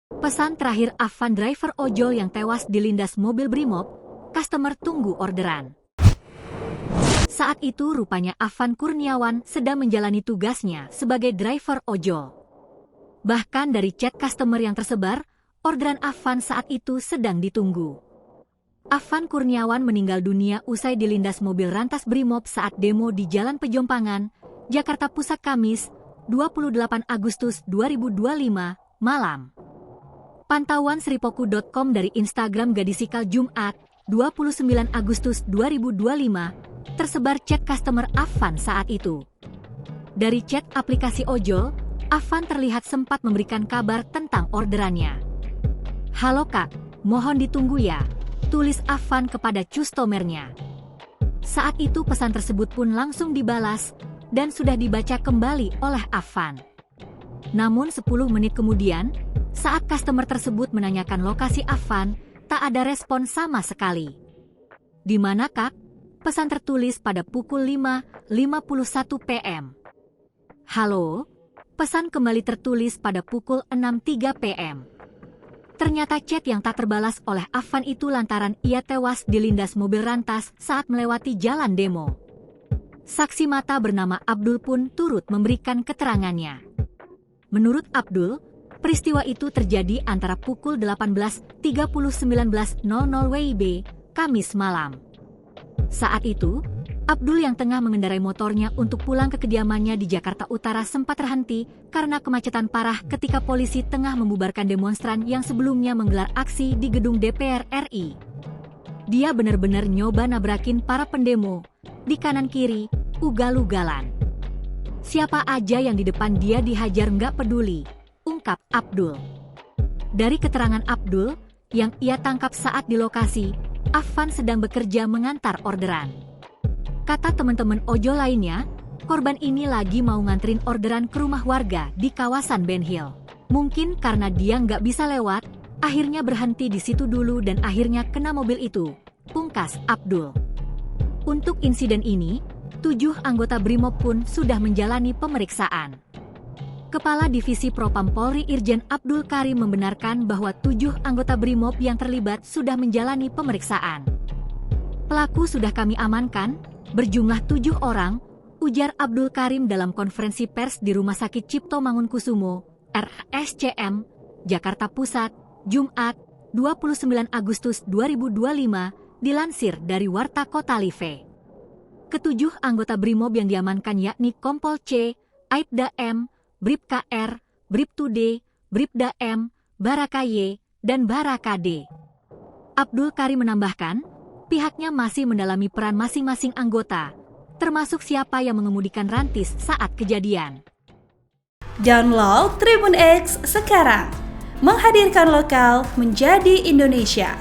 Pesan terakhir Afan, driver ojol yang tewas dilindas mobil Brimob, customer tunggu orderan. Saat itu rupanya Afan Kurniawan sedang menjalani tugasnya sebagai driver ojol. Bahkan dari chat customer yang tersebar, orderan Afan saat itu sedang ditunggu. Afan Kurniawan meninggal dunia usai dilindas mobil rantas Brimob saat demo di Jalan Pejompangan, Jakarta Pusat Kamis, 28 Agustus 2025, malam. Pantauan Sripoku.com dari Instagram Gadisikal Jumat, 29 Agustus 2025, tersebar chat customer Afan saat itu. Dari chat aplikasi ojol, Afan terlihat sempat memberikan kabar tentang orderannya. "Halo kak, mohon ditunggu ya," tulis Afan kepada customernya. Saat itu pesan tersebut pun langsung dibalas dan sudah dibaca kembali oleh Afan. Namun 10 menit kemudian, saat customer tersebut menanyakan lokasi Afan, tak ada respon sama sekali. "Di mana kak?" Pesan tertulis pada pukul 5.51 PM. "Halo?" Pesan kembali tertulis pada pukul 6.03 PM. Ternyata chat yang tak terbalas oleh Afan itu lantaran ia tewas dilindas mobil rantas saat melewati jalan demo. Saksi mata bernama Abdul pun turut memberikan keterangannya. Menurut Abdul, peristiwa itu terjadi antara pukul 18.30-19.00 WIB, Kamis malam. Saat itu, Abdul yang tengah mengendarai motornya untuk pulang ke kediamannya di Jakarta Utara sempat terhenti karena kemacetan parah ketika polisi tengah membubarkan demonstran yang sebelumnya menggelar aksi di gedung DPR RI. Dia benar-benar nyoba nabrakin para pendemo, di kanan kiri, ugal-ugalan. "Siapa aja yang di depan dia dihajar nggak peduli," ungkap Abdul. Dari keterangan Abdul, yang ia tangkap saat di lokasi, Afan sedang bekerja mengantar orderan. Kata teman-teman ojol lainnya, korban ini lagi mau nganterin orderan ke rumah warga di kawasan Ben Hill. Mungkin karena dia nggak bisa lewat, akhirnya berhenti di situ dulu dan akhirnya kena mobil itu, pungkas Abdul. Untuk insiden ini, 7 anggota Brimob pun sudah menjalani pemeriksaan. Kepala Divisi Propam Polri Irjen Abdul Karim membenarkan bahwa 7 anggota Brimob yang terlibat sudah menjalani pemeriksaan. "Pelaku sudah kami amankan, berjumlah 7 orang, ujar Abdul Karim dalam konferensi pers di Rumah Sakit Cipto Mangunkusumo, RSCM, Jakarta Pusat, Jumat, 29 Agustus 2025, dilansir dari Warta Kota Live. Ketujuh anggota Brimob yang diamankan yakni Kompol C, Aibda M, Bribka R, Bribtu D, Bribda M, Baraka Y, dan Baraka D. Abdul Karim menambahkan, pihaknya masih mendalami peran masing-masing anggota, termasuk siapa yang mengemudikan rantis saat kejadian. Download Tribun X sekarang, menghadirkan lokal menjadi Indonesia.